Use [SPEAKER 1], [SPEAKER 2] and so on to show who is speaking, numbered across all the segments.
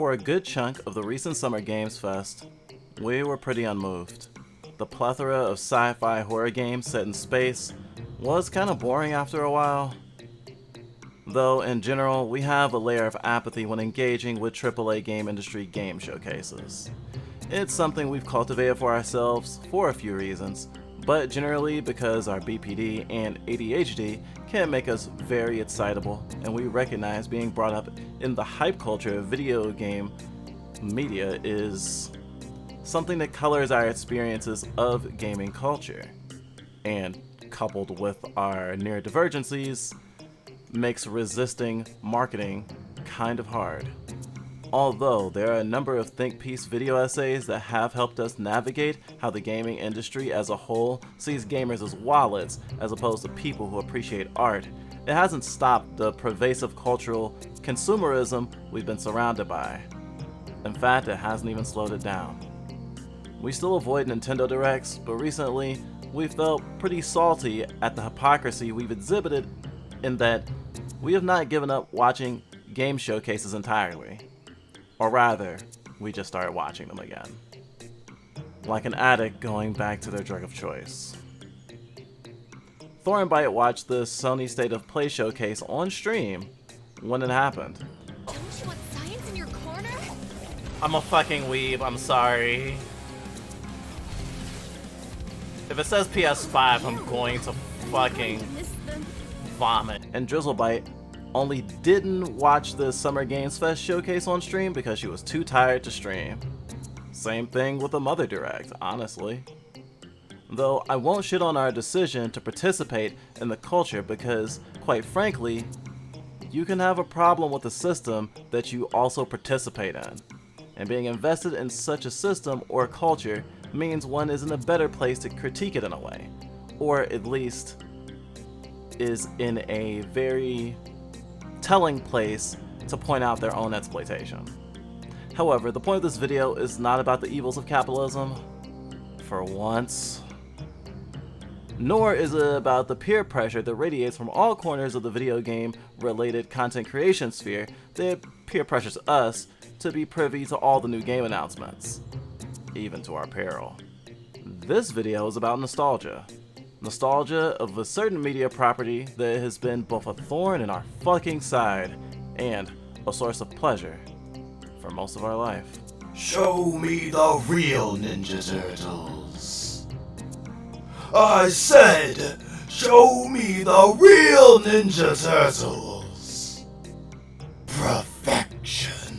[SPEAKER 1] For a good chunk of the recent Summer Games Fest, we were pretty unmoved. The plethora of sci-fi horror games set in space was kinda boring after a while. Though, in general, we have a layer of apathy when engaging with AAA game industry game showcases. It's something we've cultivated for ourselves for a few reasons, but generally because our BPD and ADHD can make us very excitable, and we recognize being brought up in the hype culture of video game media is something that colors our experiences of gaming culture, and coupled with our neurodivergencies, makes resisting marketing kind of hard. Although there are a number of think piece video essays that have helped us navigate how the gaming industry as a whole sees gamers as wallets as opposed to people who appreciate art, it hasn't stopped the pervasive cultural consumerism we've been surrounded by. In fact, it hasn't even slowed it down. We still avoid Nintendo Directs, but recently we felt pretty salty at the hypocrisy we've exhibited in that we have not given up watching game showcases entirely. Or rather, we just started watching them again. Like an addict going back to their drug of choice. Thornbite watched the Sony State of Play showcase on stream when it happened.
[SPEAKER 2] Don't you want science in your corner?
[SPEAKER 1] I'm a fucking weeb, I'm sorry. If it says PS5, I'm going to fucking vomit. And Drizzlebite only didn't watch the Summer Games Fest showcase on stream because she was too tired to stream. Same thing with the Mother Direct, honestly. Though I won't shit on our decision to participate in the culture because, quite frankly, you can have a problem with a system that you also participate in. And being invested in such a system or culture means one is in a better place to critique it in a way. Or at least is in a very telling place to point out their own exploitation. However, the point of this video is not about the evils of capitalism, for once. Nor is it about the peer pressure that radiates from all corners of the video game related content creation sphere that peer pressures us to be privy to all the new game announcements, even to our peril. This video is about nostalgia. Nostalgia of a certain media property that has been both a thorn in our fucking side and a source of pleasure for most of our life.
[SPEAKER 3] Show me the real Ninja Turtles. I said, show me the real Ninja Turtles. Perfection.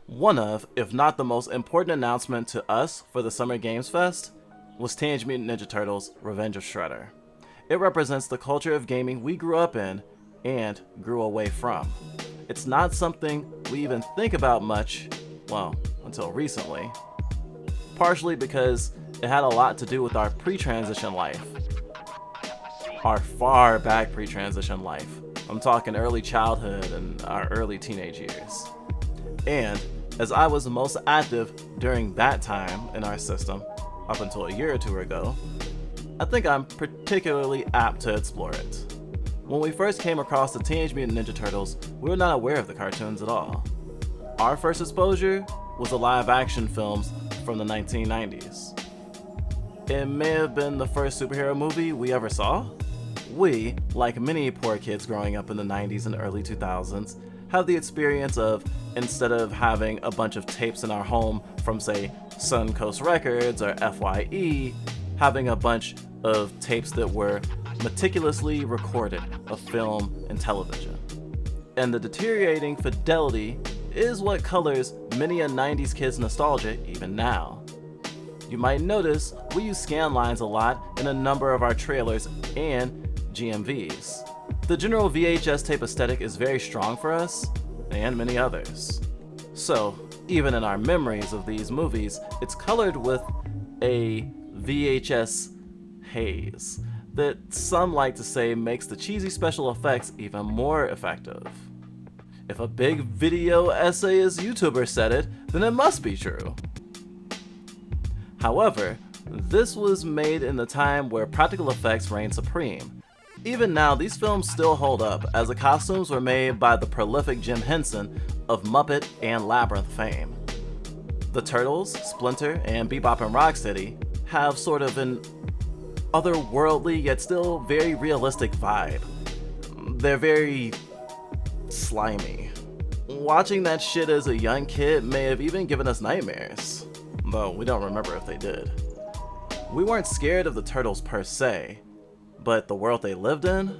[SPEAKER 1] One of, if not the most important announcement to us for the Summer Games Fest was Teenage Mutant Ninja Turtles: Revenge of Shredder. It represents the culture of gaming we grew up in and grew away from. It's not something we even think about much, well, until recently. Partially because it had a lot to do with our pre-transition life. Our far back pre-transition life. I'm talking early childhood and our early teenage years. And as I was most active during that time in our system, up until a year or two ago, I think I'm particularly apt to explore it. When we first came across the Teenage Mutant Ninja Turtles, we were not aware of the cartoons at all. Our first exposure was the live-action films from the 1990s. It may have been the first superhero movie we ever saw. We, like many poor kids growing up in the 90s and early 2000s, have the experience of, instead of having a bunch of tapes in our home from, say, Suncoast Records or FYE, having a bunch of tapes that were meticulously recorded of film and television. And the deteriorating fidelity is what colors many a 90s kid's nostalgia even now. You might notice we use scan lines a lot in a number of our trailers and GMVs. The general VHS tape aesthetic is very strong for us, and many others. So, even in our memories of these movies, it's colored with a VHS haze that some like to say makes the cheesy special effects even more effective. If a big video essayist YouTuber said it, then it must be true. However, this was made in the time where practical effects reigned supreme, Even now, these films still hold up, as the costumes were made by the prolific Jim Henson of Muppet and Labyrinth fame. The Turtles, Splinter, and Bebop and Rocksteady have sort of an otherworldly yet still very realistic vibe. They're very slimy. Watching that shit as a young kid may have even given us nightmares, though we don't remember if they did. We weren't scared of the Turtles per se, but the world they lived in,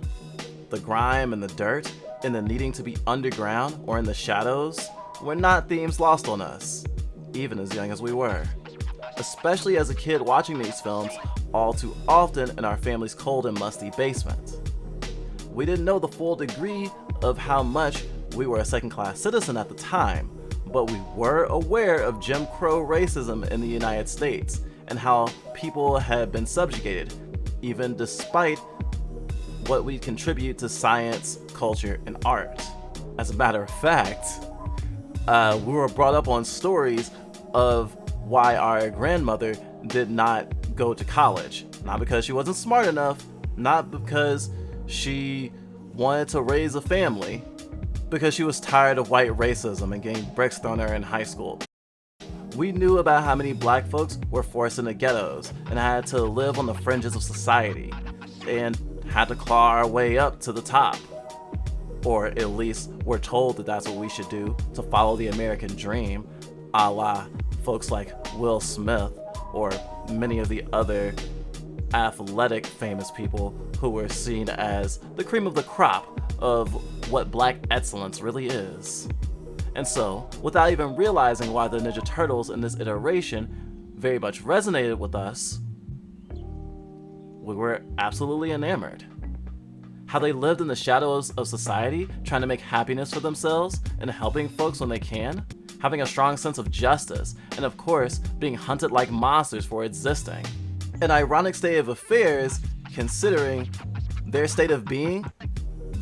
[SPEAKER 1] the grime and the dirt, and the needing to be underground or in the shadows, were not themes lost on us, even as young as we were. Especially as a kid watching these films all too often in our family's cold and musty basement. We didn't know the full degree of how much we were a second-class citizen at the time, but we were aware of Jim Crow racism in the United States and how people had been subjugated, even despite what we contribute to science, culture, and art. As a matter of fact, we were brought up on stories of why our grandmother did not go to college. Not because she wasn't smart enough, not because she wanted to raise a family, because she was tired of white racism and getting bricks thrown at her in high school. We knew about how many black folks were forced into ghettos and had to live on the fringes of society and had to claw our way up to the top. Or at least we're told that that's what we should do to follow the American dream, a la folks like Will Smith or many of the other athletic famous people who were seen as the cream of the crop of what black excellence really is. And so, without even realizing why the Ninja Turtles in this iteration very much resonated with us, we were absolutely enamored. How they lived in the shadows of society, trying to make happiness for themselves and helping folks when they can, having a strong sense of justice, and of course, being hunted like monsters for existing. An ironic state of affairs, considering their state of being,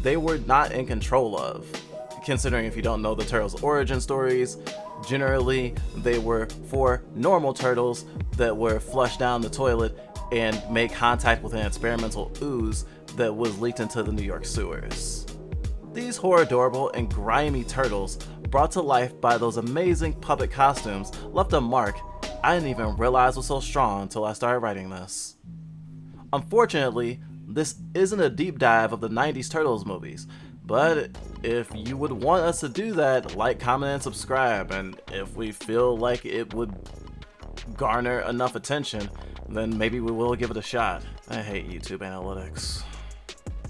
[SPEAKER 1] they were not in control of. Considering if you don't know the Turtles' origin stories, generally they were 4 normal turtles that were flushed down the toilet and made contact with an experimental ooze that was leaked into the New York sewers. These horror-adorable and grimy turtles, brought to life by those amazing puppet costumes, left a mark I didn't even realize was so strong until I started writing this. Unfortunately, this isn't a deep dive of the 90s Turtles movies, but if you would want us to do that, like, comment, and subscribe, and if we feel like it would garner enough attention, then maybe we will give it a shot. I hate YouTube analytics.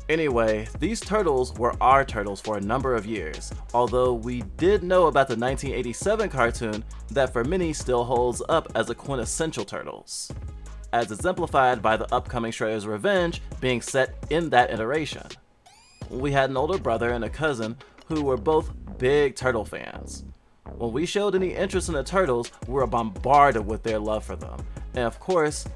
[SPEAKER 1] Anyway, these turtles were our turtles for a number of years, although we did know about the 1987 cartoon that for many still holds up as the quintessential Turtles, as exemplified by the upcoming Shredder's Revenge being set in that iteration. We had an older brother and a cousin who were both big Turtle fans. When we showed any interest in the Turtles, we were bombarded with their love for them, and of course,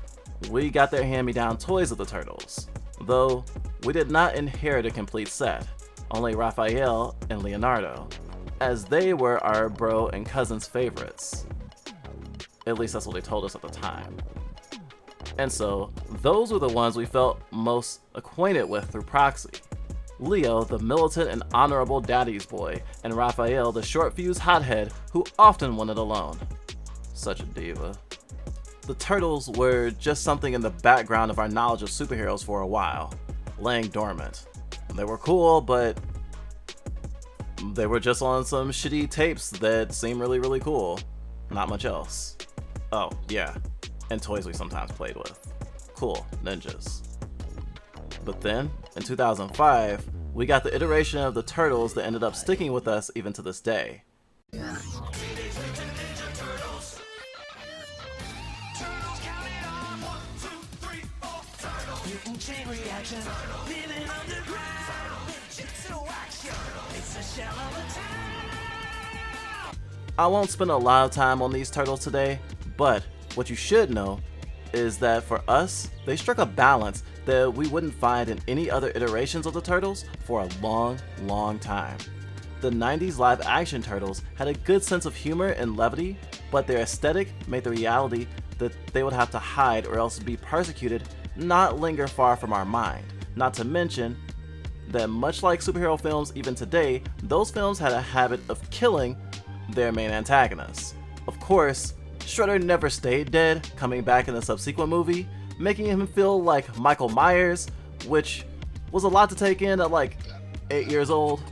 [SPEAKER 1] we got their hand-me-down toys of the Turtles. Though, we did not inherit a complete set, only Raphael and Leonardo, as they were our bro and cousin's favorites. At least that's what they told us at the time. And so, those were the ones we felt most acquainted with through proxy. Leo, the militant and honorable daddy's boy, and Raphael, the short-fused hothead who often wanted alone. Such a diva. The Turtles were just something in the background of our knowledge of superheroes for a while, laying dormant. They were cool, but they were just on some shitty tapes that seemed really, really cool. Not much else. Oh, yeah, and toys we sometimes played with. Cool, ninjas. But then, in 2005, we got the iteration of the Turtles that ended up sticking with us even to this day. I won't spend a lot of time on these turtles today, but what you should know is that for us, they struck a balance that we wouldn't find in any other iterations of the Turtles for a long, long time. The 90s live-action Turtles had a good sense of humor and levity, but their aesthetic made the reality that they would have to hide or else be persecuted not linger far from our mind, Not to mention that much like superhero films even today, those films had a habit of killing their main antagonists. Of course, Shredder never stayed dead, coming back in the subsequent movie, making him feel like Michael Myers, which was a lot to take in at like 8 years old.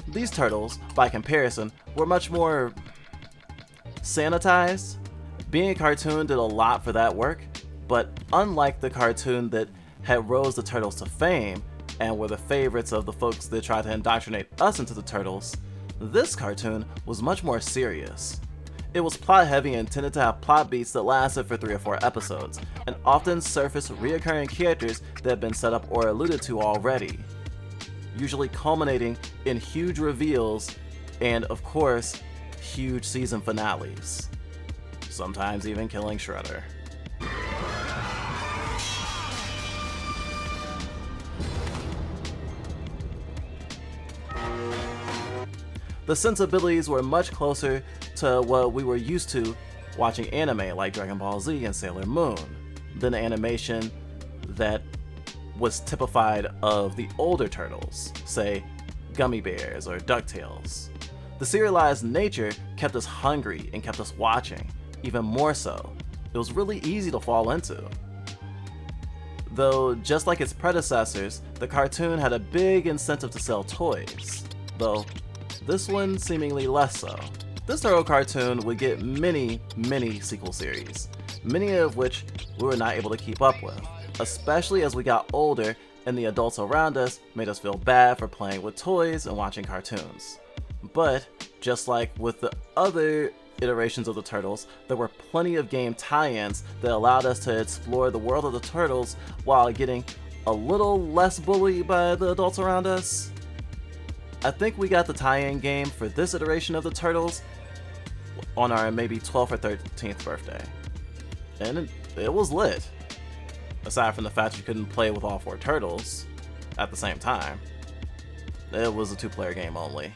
[SPEAKER 1] These turtles, by comparison, were much more sanitized. Being a cartoon did a lot for that work, but unlike the cartoon that had rose the turtles to fame and were the favorites of the folks that tried to indoctrinate us into the turtles, this cartoon was much more serious. It was plot heavy and tended to have plot beats that lasted for 3 or 4 episodes, and often surfaced reoccurring characters that had been set up or alluded to already, usually culminating in huge reveals and, of course, huge season finales. Sometimes even killing Shredder. The sensibilities were much closer to what we were used to watching anime like Dragon Ball Z and Sailor Moon than the animation that was typified of the older turtles, say Gummy Bears or DuckTales. The serialized nature kept us hungry and kept us watching, even more so. It was really easy to fall into. Though, just like its predecessors, the cartoon had a big incentive to sell toys, though this one seemingly less so. This turtle cartoon would get many sequel series, many of which we were not able to keep up with, especially as we got older and the adults around us made us feel bad for playing with toys and watching cartoons. But, just like with the other iterations of the Turtles, there were plenty of game tie-ins that allowed us to explore the world of the Turtles while getting a little less bullied by the adults around us. I think we got the tie-in game for this iteration of the Turtles on our maybe 12th or 13th birthday. And it was lit. Aside from the fact you couldn't play with all 4 turtles at the same time. It was a 2-player game only.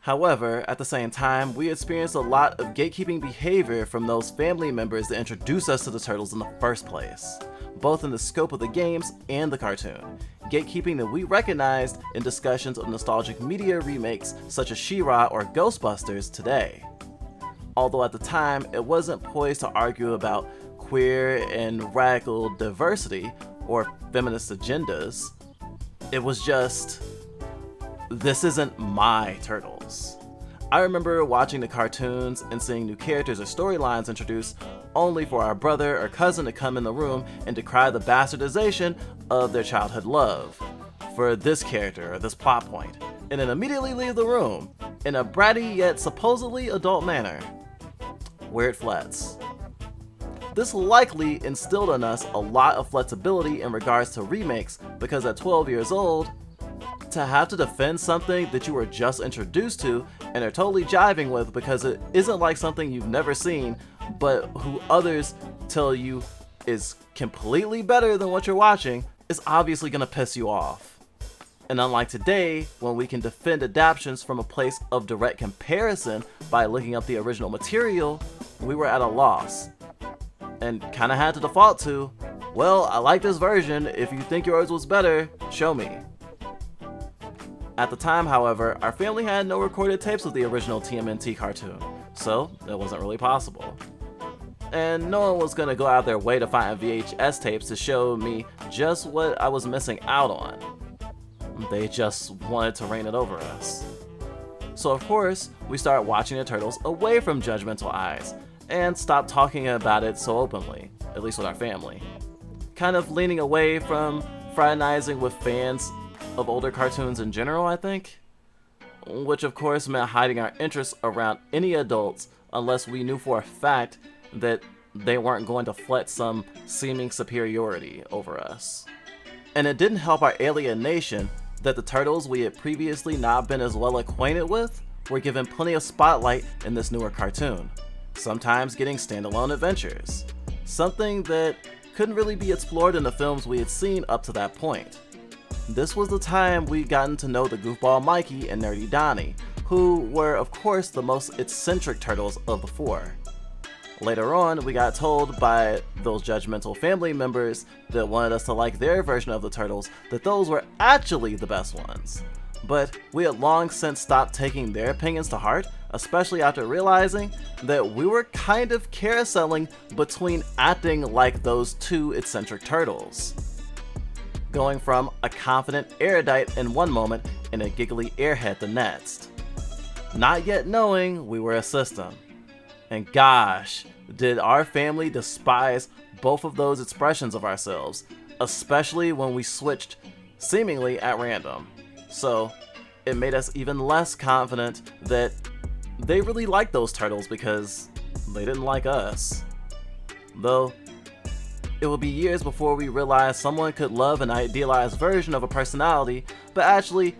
[SPEAKER 1] However, at the same time, we experienced a lot of gatekeeping behavior from those family members that introduced us to the Turtles in the first place, both in the scope of the games and the cartoon. Gatekeeping that we recognized in discussions of nostalgic media remakes such as She-Ra or Ghostbusters today. Although at the time, it wasn't poised to argue about queer and radical diversity or feminist agendas. It was just, this isn't my Turtles. I remember watching the cartoons and seeing new characters or storylines introduced only for our brother or cousin to come in the room and decry the bastardization of their childhood love for this character or this plot point, and then immediately leave the room in a bratty yet supposedly adult manner. Weird flats. This likely instilled in us a lot of flexibility in regards to remakes, because at 12 years old, to have to defend something that you were just introduced to and are totally jiving with because it isn't like something you've never seen, but who others tell you is completely better than what you're watching, is obviously gonna piss you off. And unlike today, when we can defend adaptations from a place of direct comparison by looking up the original material, we were at a loss. And kinda had to default to, well, I like this version, if you think yours was better, show me. At the time, however, our family had no recorded tapes of the original TMNT cartoon, so it wasn't really possible. And no one was gonna go out their way to find VHS tapes to show me just what I was missing out on. They just wanted to reign it over us. So of course, we started watching the Turtles away from judgmental eyes, and stopped talking about it so openly, at least with our family. Kind of leaning away from fraternizing with fans of older cartoons in general, I think. Which of course meant hiding our interests around any adults unless we knew for a fact that they weren't going to flex some seeming superiority over us. And it didn't help our alienation that the Turtles we had previously not been as well acquainted with were given plenty of spotlight in this newer cartoon, sometimes getting standalone adventures, something that couldn't really be explored in the films we had seen up to that point. This was the time we'd gotten to know the goofball Mikey and nerdy Donnie, who were of course the most eccentric turtles of the 4. Later on, we got told by those judgmental family members that wanted us to like their version of the Turtles that those were actually the best ones. But we had long since stopped taking their opinions to heart, especially after realizing that we were kind of carouseling between acting like those two eccentric turtles. Going from a confident erudite in one moment and a giggly airhead the next. Not yet knowing we were a system. And gosh, did our family despise both of those expressions of ourselves, especially when we switched seemingly at random. So it made us even less confident that they really liked those turtles because they didn't like us. Though, it would be years before we realized someone could love an idealized version of a personality, but actually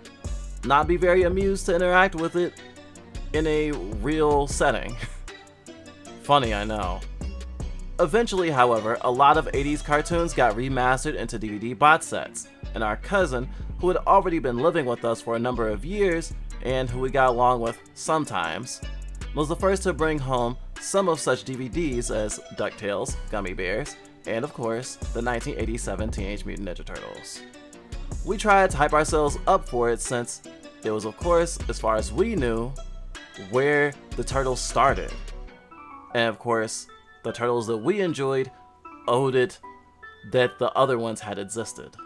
[SPEAKER 1] not be very amused to interact with it in a real setting. Funny, I know. Eventually, however, a lot of 80s cartoons got remastered into DVD box sets, and our cousin, who had already been living with us for a number of years, and who we got along with sometimes, was the first to bring home some of such DVDs as DuckTales, Gummy Bears, and of course, the 1987 Teenage Mutant Ninja Turtles. We tried to hype ourselves up for it since it was, of course, as far as we knew, where the Turtles started. And of course, the Turtles that we enjoyed owed it that the other ones had existed.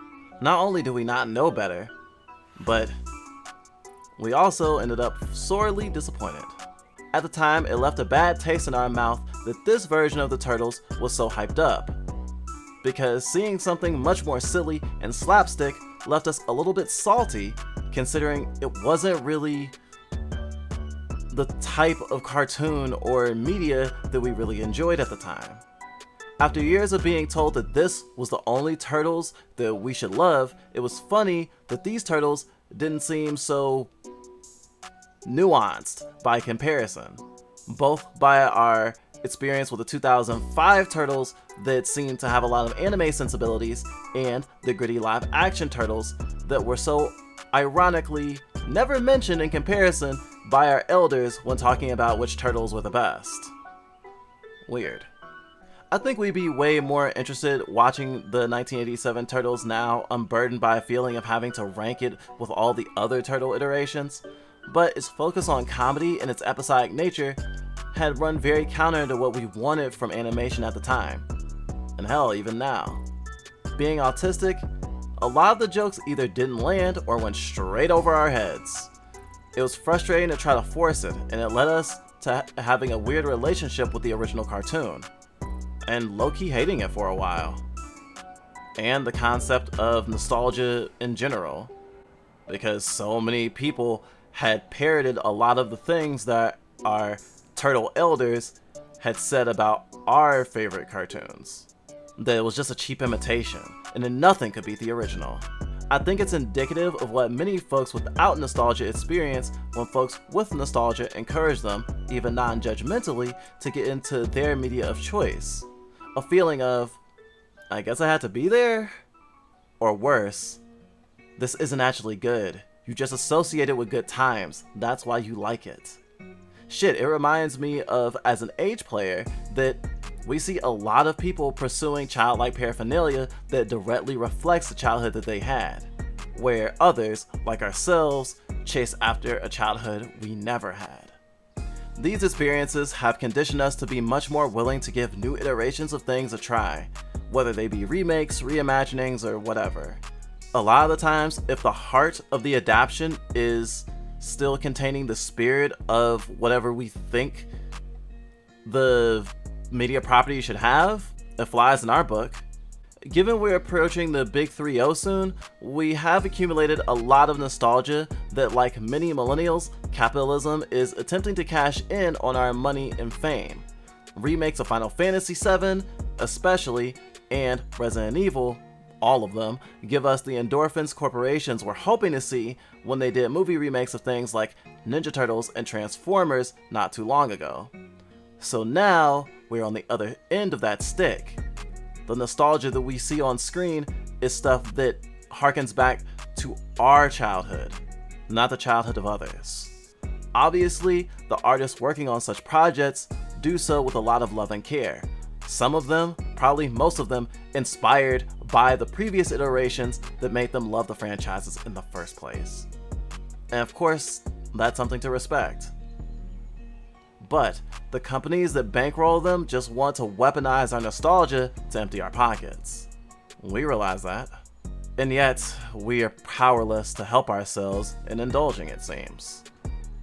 [SPEAKER 1] Not only do we not know better, but we also ended up sorely disappointed. At the time, it left a bad taste in our mouth that this version of the Turtles was so hyped up, because seeing something much more silly and slapstick left us a little bit salty, considering it wasn't really the type of cartoon or media that we really enjoyed at the time. After years of being told that this was the only Turtles that we should love, it was funny that these Turtles didn't seem so nuanced by comparison, both by our experience with the 2005 Turtles that seemed to have a lot of anime sensibilities and the gritty live action Turtles that were so ironically never mentioned in comparison by our elders when talking about which Turtles were the best. Weird. I think we'd be way more interested watching the 1987 Turtles now, unburdened by a feeling of having to rank it with all the other Turtle iterations, but its focus on comedy and its episodic nature had run very counter to what we wanted from animation at the time. And hell, even now. Being autistic, a lot of the jokes either didn't land or went straight over our heads. It was frustrating to try to force it, and it led us to having a weird relationship with the original cartoon, and low-key hating it for a while. And the concept of nostalgia in general, because so many people had parroted a lot of the things that our Turtle elders had said about our favorite cartoons. That it was just a cheap imitation, and that nothing could beat the original. I think it's indicative of what many folks without nostalgia experience when folks with nostalgia encourage them, even non-judgmentally, to get into their media of choice. A feeling of, I guess I had to be there? Or worse, this isn't actually good. You just associate it with good times. That's why you like it. Shit, it reminds me of, as an age player, that we see a lot of people pursuing childlike paraphernalia that directly reflects the childhood that they had, where others, like ourselves, chase after a childhood we never had. These experiences have conditioned us to be much more willing to give new iterations of things a try, whether they be remakes, reimaginings, or whatever. A lot of the times, if the heart of the adaptation is still containing the spirit of whatever we think the media property should have, it flies in our book. Given we're approaching the big 3-0 soon, we have accumulated a lot of nostalgia that, like many millennials, capitalism is attempting to cash in on our money and fame. Remakes of Final Fantasy VII, especially, and Resident Evil, all of them, give us the endorphins corporations were hoping to see when they did movie remakes of things like Ninja Turtles and Transformers not too long ago. So now, we're on the other end of that stick. The nostalgia that we see on screen is stuff that harkens back to our childhood, not the childhood of others. Obviously, the artists working on such projects do so with a lot of love and care. Some of them, probably most of them, inspired by the previous iterations that made them love the franchises in the first place. And of course, that's something to respect. But the companies that bankroll them just want to weaponize our nostalgia to empty our pockets. We realize that. And yet, we are powerless to help ourselves in indulging, it seems.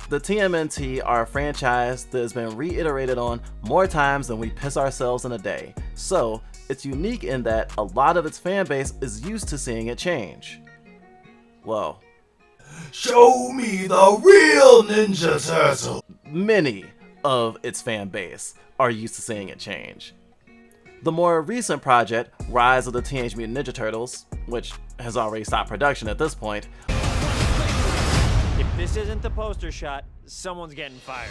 [SPEAKER 1] The TMNT are a franchise that has been reiterated on more times than we piss ourselves in a day, so it's unique in that a lot of its fanbase is used to seeing it change. Well,
[SPEAKER 3] show me the real Ninja Turtle!
[SPEAKER 1] Many of its fan base are used to seeing it change. The more recent project, Rise of the Teenage Mutant Ninja Turtles, which has already stopped production at this point.
[SPEAKER 4] If this isn't the poster shot, someone's getting fired.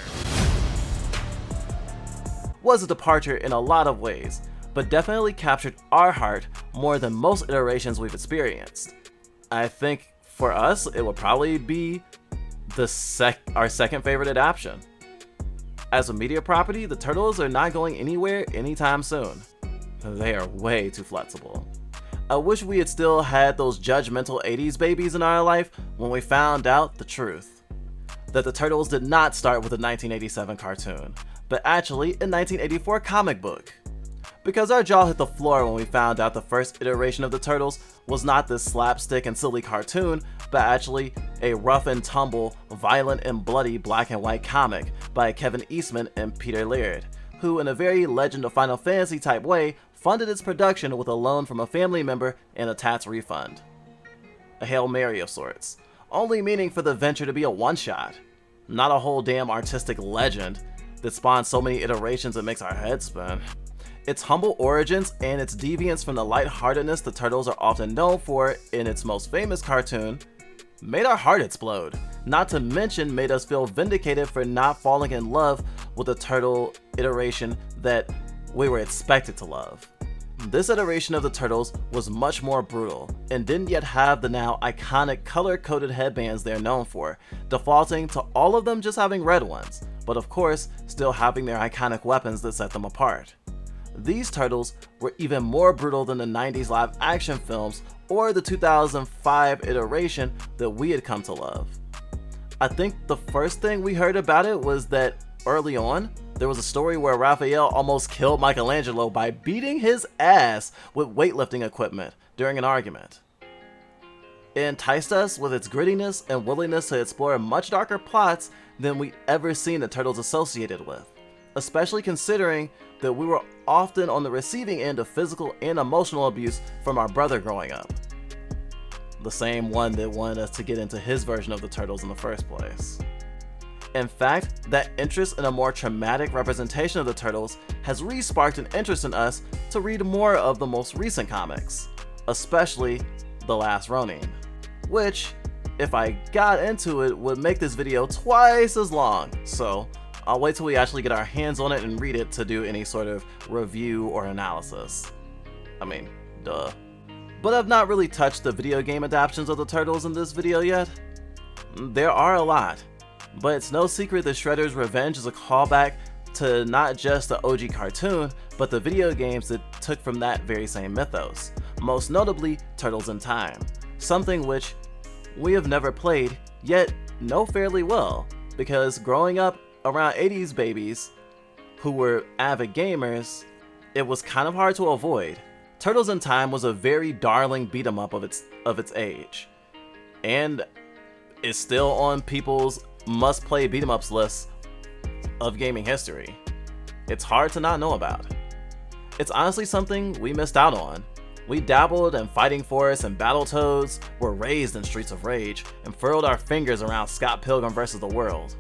[SPEAKER 1] Was a departure in a lot of ways, but definitely captured our heart more than most iterations we've experienced. I think for us, it would probably be our second favorite adaptation. As a media property, the Turtles are not going anywhere anytime soon. They are way too flexible. I wish we had still had those judgmental 80s babies in our life when we found out the truth. That the Turtles did not start with a 1987 cartoon, but actually a 1984 comic book. Because our jaw hit the floor when we found out the first iteration of the Turtles was not this slapstick and silly cartoon, but actually a rough and tumble, violent and bloody black and white comic by Kevin Eastman and Peter Laird, who in a very Legend of Final Fantasy type way funded its production with a loan from a family member and a tax refund. A Hail Mary of sorts, only meaning for the venture to be a one-shot, not a whole damn artistic legend that spawns so many iterations it makes our heads spin. Its humble origins and its deviance from the lightheartedness the Turtles are often known for in its most famous cartoon made our heart explode, not to mention made us feel vindicated for not falling in love with the Turtle iteration that we were expected to love. This iteration of the Turtles was much more brutal and didn't yet have the now iconic color-coded headbands they're known for, defaulting to all of them just having red ones, but of course still having their iconic weapons that set them apart. These Turtles were even more brutal than the 90s live action films or the 2005 iteration that we had come to love. I think the first thing we heard about it was that early on, there was a story where Raphael almost killed Michelangelo by beating his ass with weightlifting equipment during an argument. It enticed us with its grittiness and willingness to explore much darker plots than we'd ever seen the Turtles associated with, especially considering that we were often on the receiving end of physical and emotional abuse from our brother growing up. The same one that wanted us to get into his version of the Turtles in the first place. In fact, that interest in a more traumatic representation of the Turtles has re-sparked an interest in us to read more of the most recent comics, especially The Last Ronin, which, if I got into it, would make this video twice as long, so I'll wait till we actually get our hands on it and read it to do any sort of review or analysis. I mean, duh. But I've not really touched the video game adaptations of the Turtles in this video yet. There are a lot, but it's no secret that Shredder's Revenge is a callback to not just the OG cartoon, but the video games that took from that very same mythos, most notably Turtles in Time, something which we have never played, yet know fairly well, because growing up around 80s babies who were avid gamers, it was kind of hard to avoid. Turtles in Time was a very darling beat 'em up of its age, and is still on people's must-play beat 'em ups lists of gaming history. It's hard to not know about. It's honestly something we missed out on. We dabbled in Fighting Force and Battletoads, were raised in Streets of Rage, and furled our fingers around Scott Pilgrim vs. the World.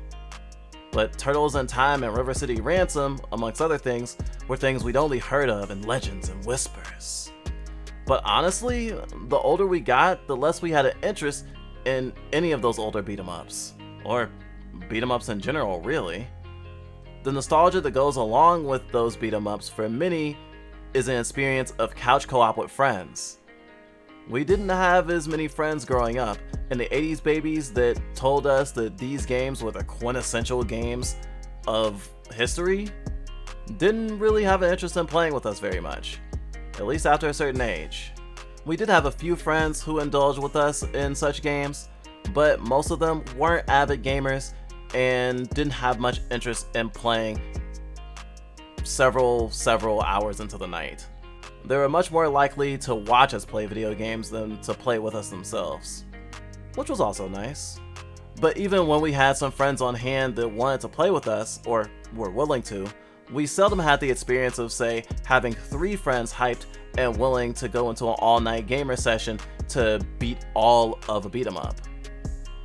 [SPEAKER 1] But Turtles in Time and River City Ransom, amongst other things, were things we'd only heard of in legends and whispers. But honestly, the older we got, the less we had an interest in any of those older beat 'em ups. Or beat 'em ups in general, really. The nostalgia that goes along with those beat 'em ups for many is an experience of couch co-op with friends. We didn't have as many friends growing up, and the 80s babies that told us that these games were the quintessential games of history didn't really have an interest in playing with us very much, at least after a certain age. We did have a few friends who indulged with us in such games, but most of them weren't avid gamers and didn't have much interest in playing several hours into the night. They were much more likely to watch us play video games than to play with us themselves, which was also nice. But even when we had some friends on hand that wanted to play with us, or were willing to, we seldom had the experience of, say, having 3 friends hyped and willing to go into an all-night gamer session to beat all of a beat-em-up.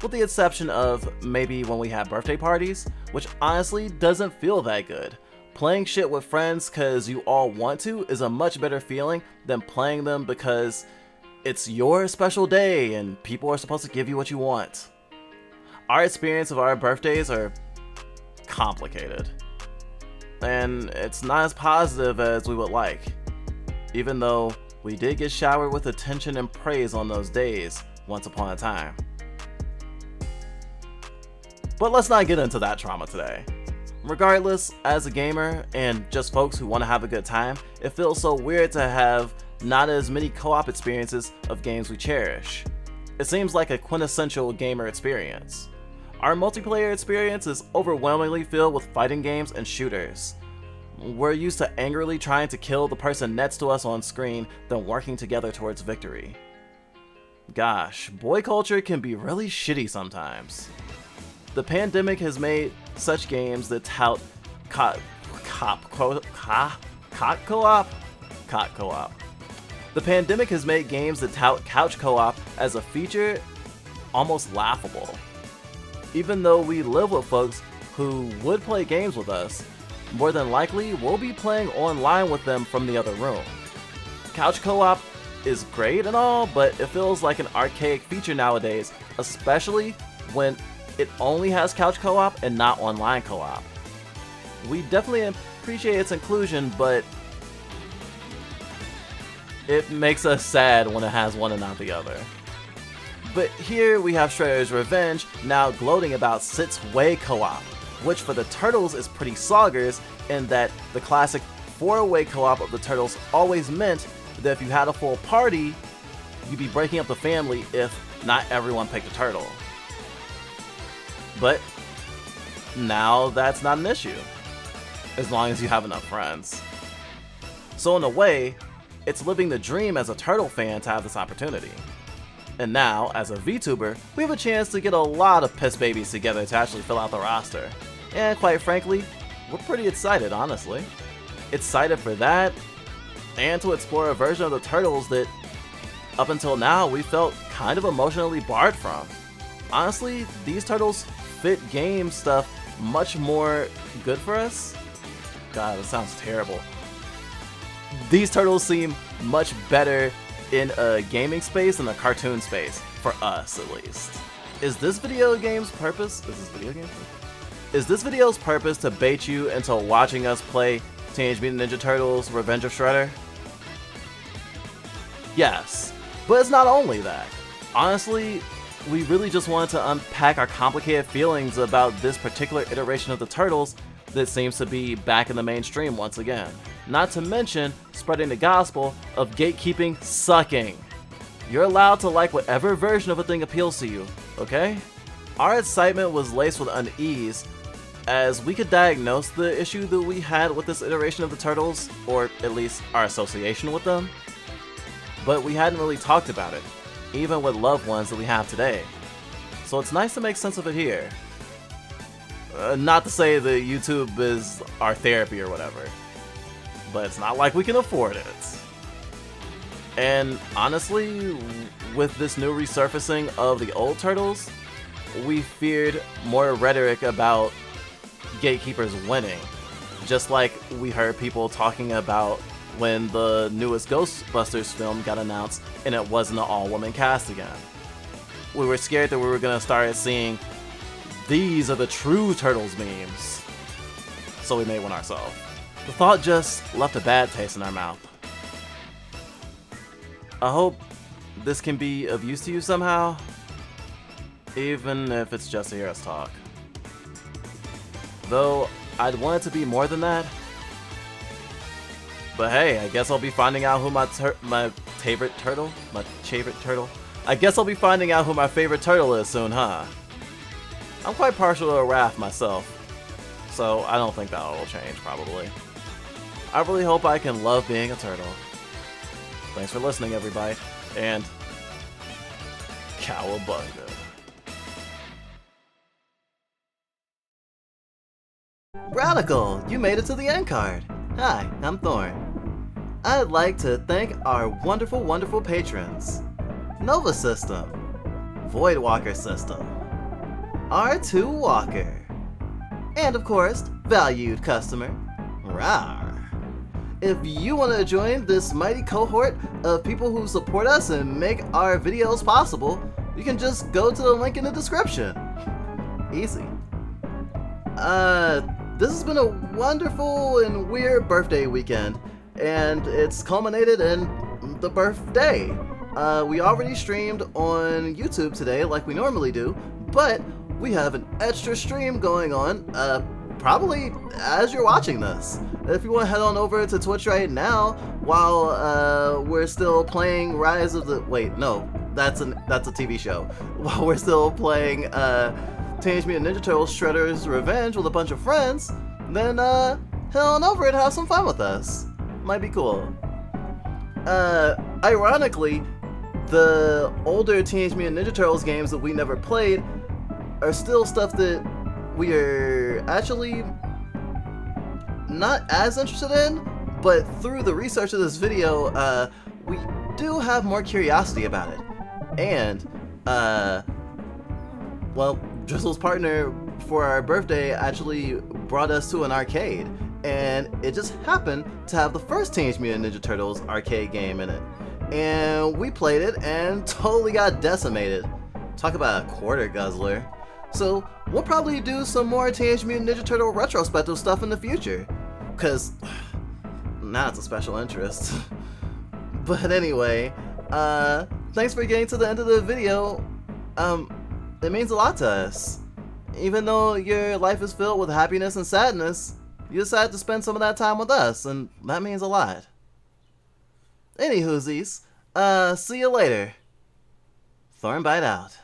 [SPEAKER 1] With the exception of maybe when we had birthday parties, which honestly doesn't feel that good. Playing shit with friends cause you all want to is a much better feeling than playing them because it's your special day and people are supposed to give you what you want. Our experience of our birthdays are complicated, and it's not as positive as we would like, even though we did get showered with attention and praise on those days once upon a time. But let's not get into that trauma today. Regardless, as a gamer and just folks who want to have a good time, it feels so weird to have not as many co-op experiences of games we cherish. It seems like a quintessential gamer experience. Our multiplayer experience is overwhelmingly filled with fighting games and shooters. We're used to angrily trying to kill the person next to us on screen than working together towards victory. Gosh, boy culture can be really shitty sometimes. The pandemic has made such games that tout co-op. The pandemic has made games that tout couch co-op as a feature almost laughable. Even though we live with folks who would play games with us, more than likely we'll be playing online with them from the other room. Couch co-op is great and all, but it feels like an archaic feature nowadays, especially when it only has couch co-op and not online co-op. We definitely appreciate its inclusion, but it makes us sad when it has one and not the other. But here we have Shredder's Revenge now gloating about Sit's Way co-op, which for the Turtles is pretty soggers in that the classic 4-way co-op of the Turtles always meant that if you had a full party, you'd be breaking up the family if not everyone picked a turtle. But now that's not an issue, as long as you have enough friends. So in a way, it's living the dream as a Turtle fan to have this opportunity. And now, as a VTuber, we have a chance to get a lot of piss babies together to actually fill out the roster. And quite frankly, we're pretty excited, honestly. Excited for that, and to explore a version of the Turtles that, up until now, we felt kind of emotionally barred from. Honestly, these Turtles fit game stuff much more good for us. God, that sounds terrible. These Turtles seem much better in a gaming space than a cartoon space, for us at least. Is this video's purpose to bait you into watching us play Teenage Mutant Ninja Turtles Revenge of Shredder? Yes, but it's not only that. Honestly, we really just wanted to unpack our complicated feelings about this particular iteration of the Turtles that seems to be back in the mainstream once again. Not to mention spreading the gospel of gatekeeping sucking. You're allowed to like whatever version of a thing appeals to you, okay? Our excitement was laced with unease as we could diagnose the issue that we had with this iteration of the Turtles, or at least our association with them, but we hadn't really talked about it, even with loved ones that we have today. So it's nice to make sense of it here. Not to say that YouTube is our therapy or whatever, but it's not like we can afford it. And honestly, with this new resurfacing of the old Turtles, we feared more rhetoric about gatekeepers winning, just like we heard people talking about when the newest Ghostbusters film got announced and it wasn't an all-woman cast again. We were scared that we were gonna start seeing "these are the true Turtles" memes, so we made one ourselves. The thought just left a bad taste in our mouth. I hope this can be of use to you somehow, even if it's just to hear us talk. Though I'd want it to be more than that. But hey, I guess I'll be finding out who my favorite turtle? I guess I'll be finding out who my favorite turtle is soon, huh? I'm quite partial to a Raph myself, so I don't think that will change, probably. I really hope I can love being a turtle. Thanks for listening, everybody, and cowabunga. Radical, you made it to the end card. Hi, I'm Thorn. I'd like to thank our wonderful, wonderful patrons. Nova System, Void Walker System, R2 Walker, and of course, valued customer, Rawr. If you want to join this mighty cohort of people who support us and make our videos possible, you can just go to the link in the description. Easy. This has been a wonderful and weird birthday weekend, and it's culminated in the birthday. We already streamed on YouTube today like we normally do, but we have an extra stream going on, probably as you're watching this. If you want to head on over to Twitch right now while we're still playing Rise of the... Wait, no, that's a TV show. While we're still playing Teenage Mutant Ninja Turtles Shredder's Revenge with a bunch of friends, then head on over and have some fun with us. Might be cool. Ironically, the older Teenage Mutant Ninja Turtles games that we never played are still stuff that we are actually not as interested in, but through the research of this video, we do have more curiosity about it. And, well, Drizzle's partner for our birthday actually brought us to an arcade, and it just happened to have the first Teenage Mutant Ninja Turtles arcade game in it. And we played it and totally got decimated. Talk about a quarter guzzler. So we'll probably do some more Teenage Mutant Ninja Turtle retrospective stuff in the future, cause now it's a special interest. But anyway, thanks for getting to the end of the video. It means a lot to us. Even though your life is filled with happiness and sadness, you decided to spend some of that time with us, and that means a lot. Anywhoosies, see you later. Thornbite out.